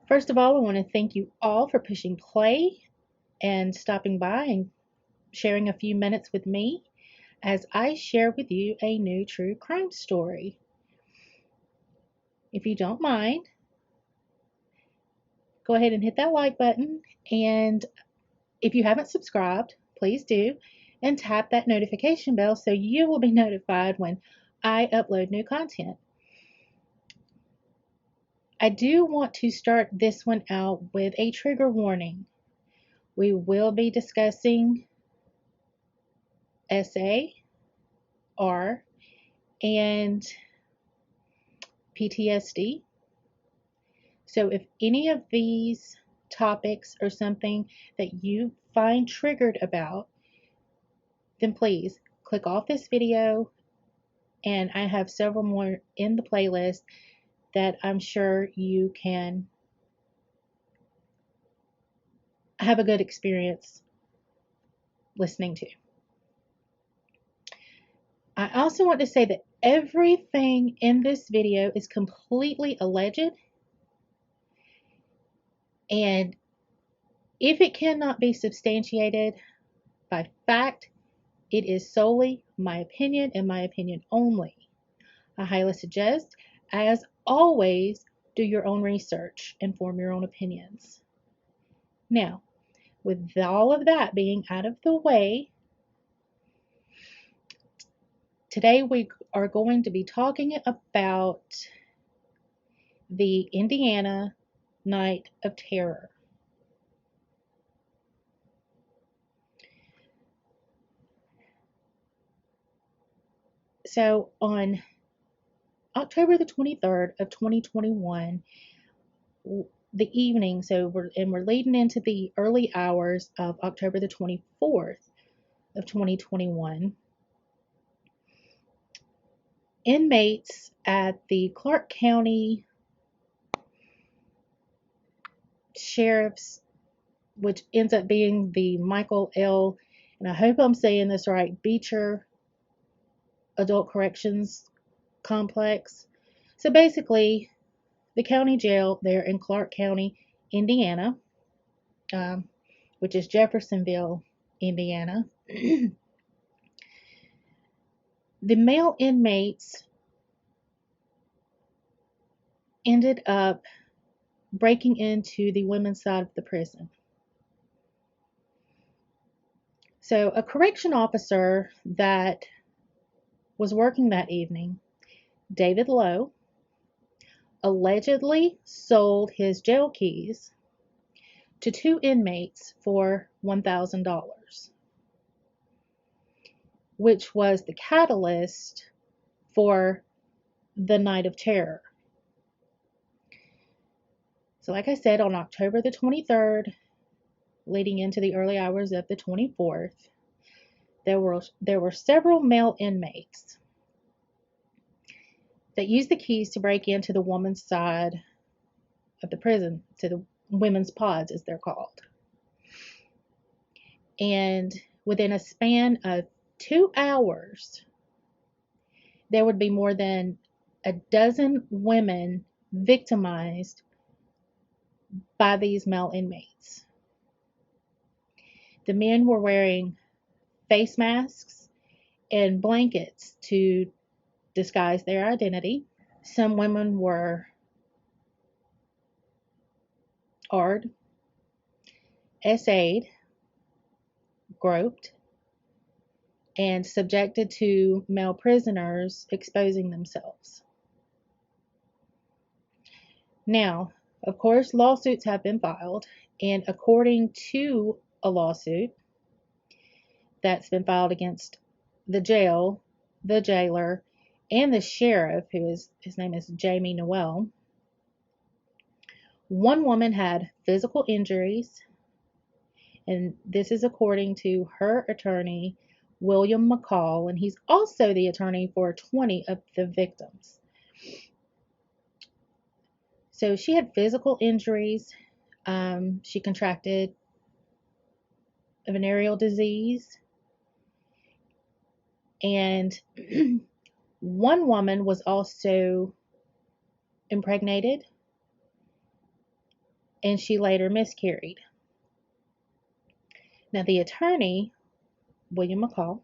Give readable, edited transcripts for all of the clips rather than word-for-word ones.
First of all, I want to thank you all for pushing play and stopping by and sharing a few minutes with me as I share with you a new true crime story. If you don't mind, go ahead and hit that like button. And if you haven't subscribed, please do. And tap that notification bell so you will be notified when I upload new content. I do want to start this one out with a trigger warning. We will be discussing SA, R, and PTSD. So if any of these topics are something that you find triggered about, then please click off this video, and I have several more in the playlist that I'm sure you can have a good experience listening to. I also want to say that everything in this video is completely alleged, and if it cannot be substantiated by fact, it is solely my opinion and my opinion only. I highly suggest, as always, do your own research and form your own opinions. Now, with all of that being out of the way, today we are going to be talking about the Indiana Night of Terror. So on October the 23rd of 2021, the evening, we're leading into the early hours of October the 24th of 2021, inmates at the Clark County Sheriff's, which ends up being the Michael L., and I hope I'm saying this right, Beecher Adult Corrections Complex. So basically, the county jail there in Clark County, Indiana, which is Jeffersonville, Indiana. The male inmates ended up breaking into the women's side of the prison. So a correction officer that was working that evening, David Lowe, allegedly sold his jail keys to two inmates for $1,000, which was the catalyst for the Night of Terror. So like I said, on October the 23rd, leading into the early hours of the 24th, there were several male inmates that used the keys to break into the woman's side of the prison, to the women's pods as they're called. And within a span of 2 hours, there would be more than a dozen women victimized by these male inmates. The men were wearing face masks and blankets to disguise their identity. Some women were AR'd, SA'd, groped, and subjected to male prisoners exposing themselves. Now, of course, lawsuits have been filed, and according to a lawsuit that's been filed against the jail, the jailer, and the sheriff, his name is Jamie Noel, one woman had physical injuries, and this is according to her attorney, William McCall, and he's also the attorney for 20 of the victims. So she had physical injuries. She contracted a venereal disease, and one woman was also impregnated, and she later miscarried. Now, the attorney, William McCall,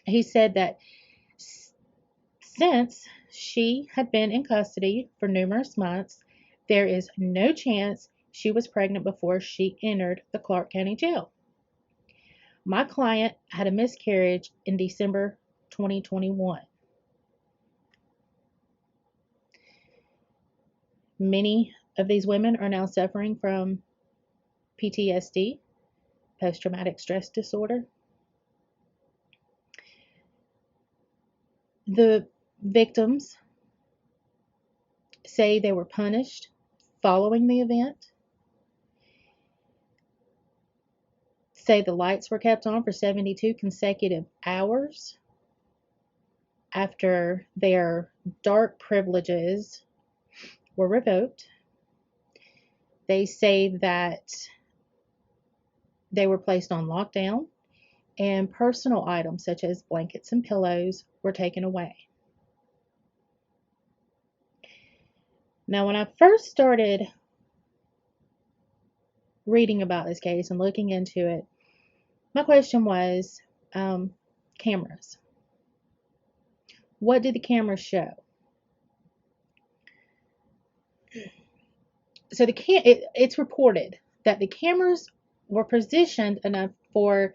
he said that since she had been in custody for numerous months, there is no chance she was pregnant before she entered the Clark County Jail. My client had a miscarriage in December 2021. Many of these women are now suffering from PTSD, post-traumatic stress disorder. The victims say they were punished following the event, say the lights were kept on for 72 consecutive hours after their dark privileges were revoked. They say that they were placed on lockdown and personal items such as blankets and pillows were taken away. Now, when I first started reading about this case and looking into it, my question was cameras. What did the cameras show? So it's reported that the cameras were positioned enough for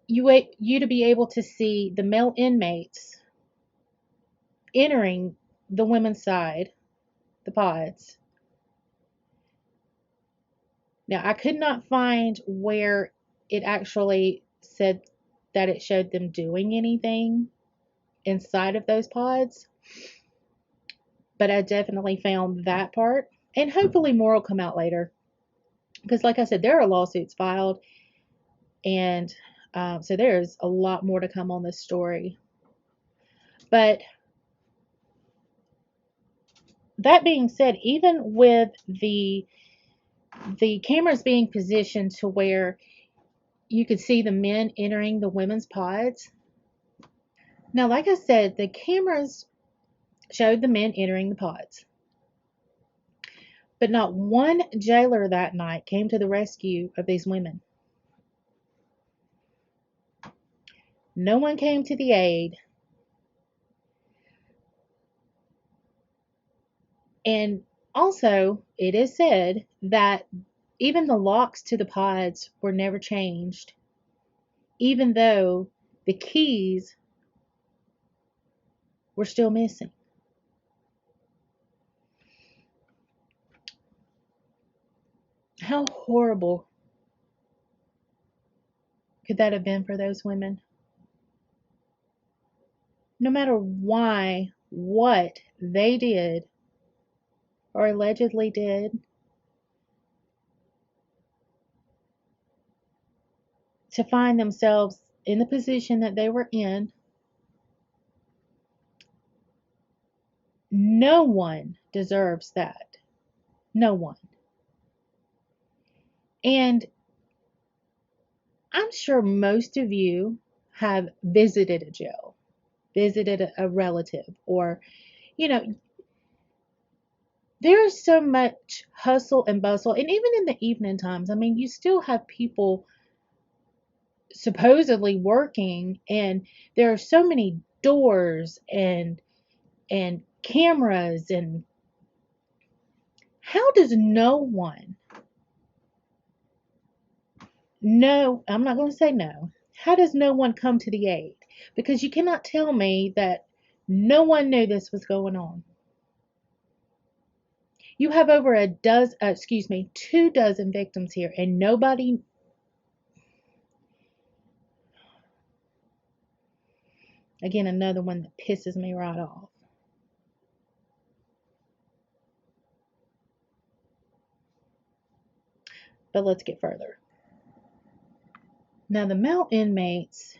you to be able to see the male inmates entering the women's side, the pods. Now, I could not find where it actually said that it showed them doing anything inside of those pods, but I definitely found that part, and hopefully more will come out later, because like I said, there are lawsuits filed, and so there's a lot more to come on this story. But that being said, even with the cameras being positioned to where you could see the men entering the women's pods. Now, like I said, the cameras showed the men entering the pods. But not one jailer that night came to the rescue of these women. No one came to the aid. And also, it is said that even the locks to the pods were never changed, even though the keys were still missing. How horrible could that have been for those women? No matter why, what they did or allegedly did to find themselves in the position that they were in, no one deserves that. No one. And I'm sure most of you have visited a jail, visited a relative, or, you know, there's so much hustle and bustle. And even in the evening times, I mean, you still have people supposedly working, and there are so many doors and cameras, and how does no one know? I'm not going to say no. How does no one come to the aid? Because you cannot tell me that no one knew this was going on. You have over 2 dozen victims here, and nobody. Again, another one that pisses me right off. But let's get further. Now, the male inmates'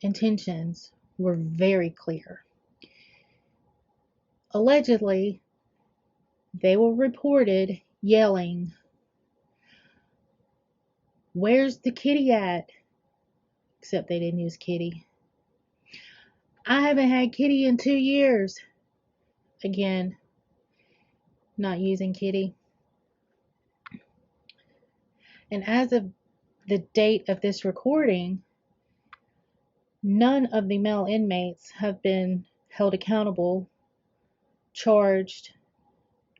intentions were very clear. Allegedly, they were reported yelling, "Where's the kitty at?" Except they didn't use kitty. "I haven't had kitty in 2 years." Again, not using kitty. And as of the date of this recording, none of the male inmates have been held accountable, charged,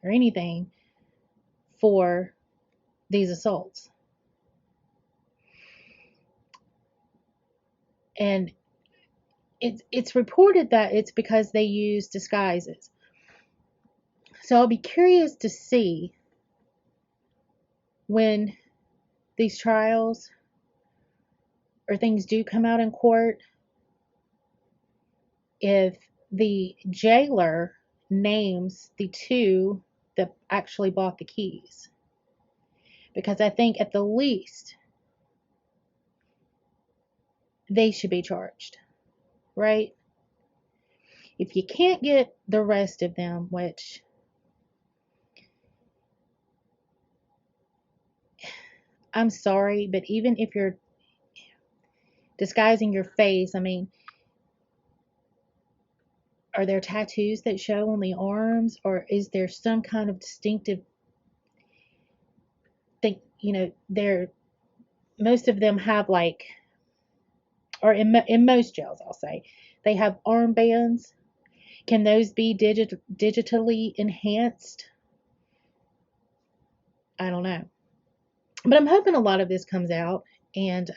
or anything for these assaults. And it's reported that it's because they use disguises. So I'll be curious to see when these trials or things do come out in court, if the jailer names the two that actually bought the keys. Because I think at the least they should be charged, right? If you can't get the rest of them, which I'm sorry, but even if you're disguising your face, I mean, are there tattoos that show on the arms, or is there some kind of distinctive thing? Most of them have, like, or in most jails, I'll say, they have armbands. Can those be digitally enhanced? I don't know. But I'm hoping a lot of this comes out. And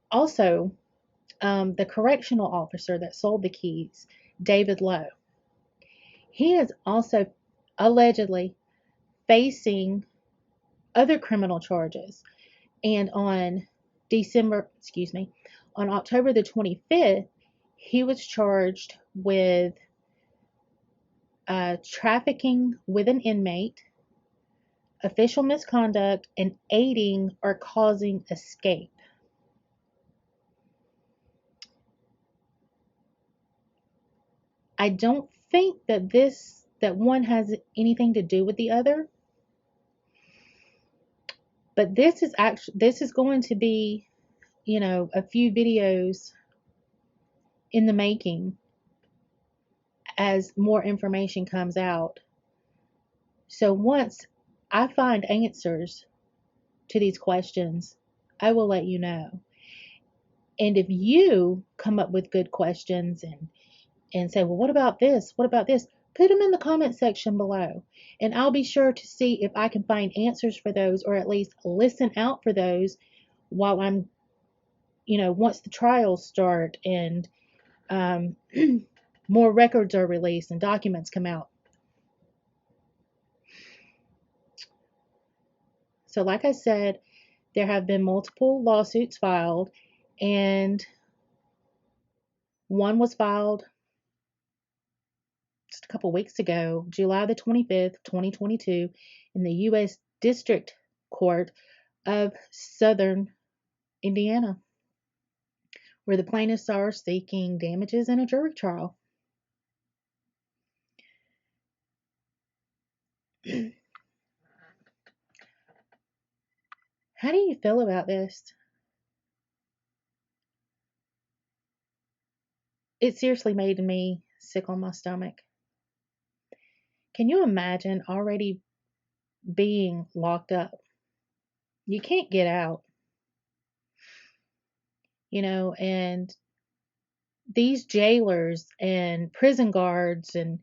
also, the correctional officer that sold the keys, David Lowe, he is also allegedly facing other criminal charges. And on October the 25th, he was charged with trafficking with an inmate, official misconduct, and aiding or causing escape. I don't think that one has anything to do with the other, but this is going to be, a few videos in the making as more information comes out. So once I find answers to these questions, I will let you know. And if you come up with good questions and say, well, what about this? What about this? Put them in the comment section below. And I'll be sure to see if I can find answers for those, or at least listen out for those while I'm, once the trials start and more records are released and documents come out. So like I said, there have been multiple lawsuits filed, and one was filed just a couple weeks ago, July the 25th, 2022, in the U.S. District Court of Southern Indiana, where the plaintiffs are seeking damages in a jury trial. How do you feel about this? It seriously made me sick on my stomach. Can you imagine already being locked up? You can't get out, and these jailers and prison guards and,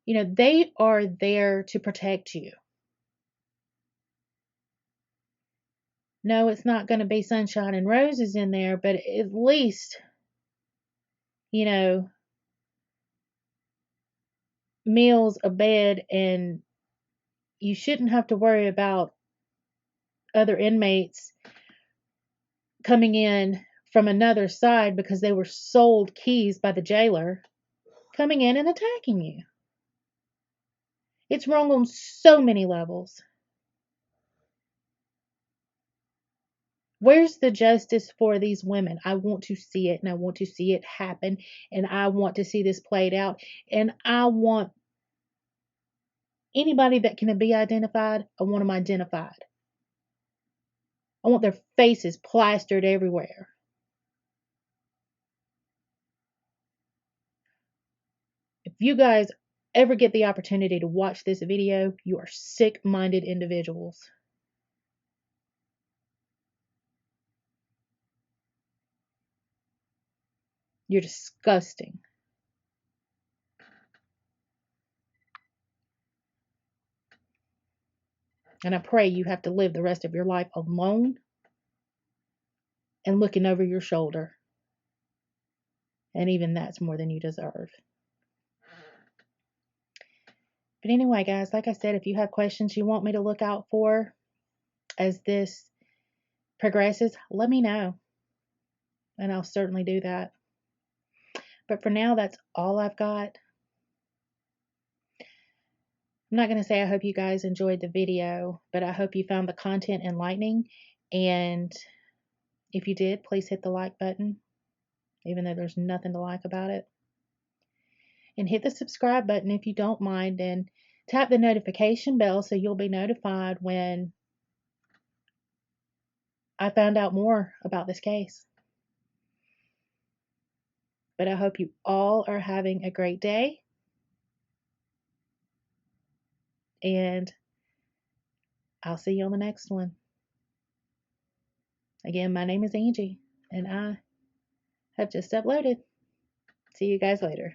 they are there to protect you. No, it's not going to be sunshine and roses in there, but at least, meals, a bed, and you shouldn't have to worry about other inmates coming in from another side because they were sold keys by the jailer, coming in and attacking you. It's wrong on so many levels. Where's the justice for these women? I want to see it, and I want to see it happen, and I want to see this played out, and I want anybody that can be identified, I want them identified. I want their faces plastered everywhere. If you guys ever get the opportunity to watch this video, you are sick-minded individuals. You're disgusting. And I pray you have to live the rest of your life alone and looking over your shoulder. And even that's more than you deserve. But anyway, guys, like I said, if you have questions you want me to look out for as this progresses, let me know. And I'll certainly do that. But for now, that's all I've got. I'm not going to say I hope you guys enjoyed the video, but I hope you found the content enlightening. And if you did, please hit the like button, even though there's nothing to like about it. And hit the subscribe button if you don't mind, and tap the notification bell so you'll be notified when I found out more about this case. But I hope you all are having a great day. And I'll see you on the next one. Again, my name is Angie, and I have just uploaded. See you guys later.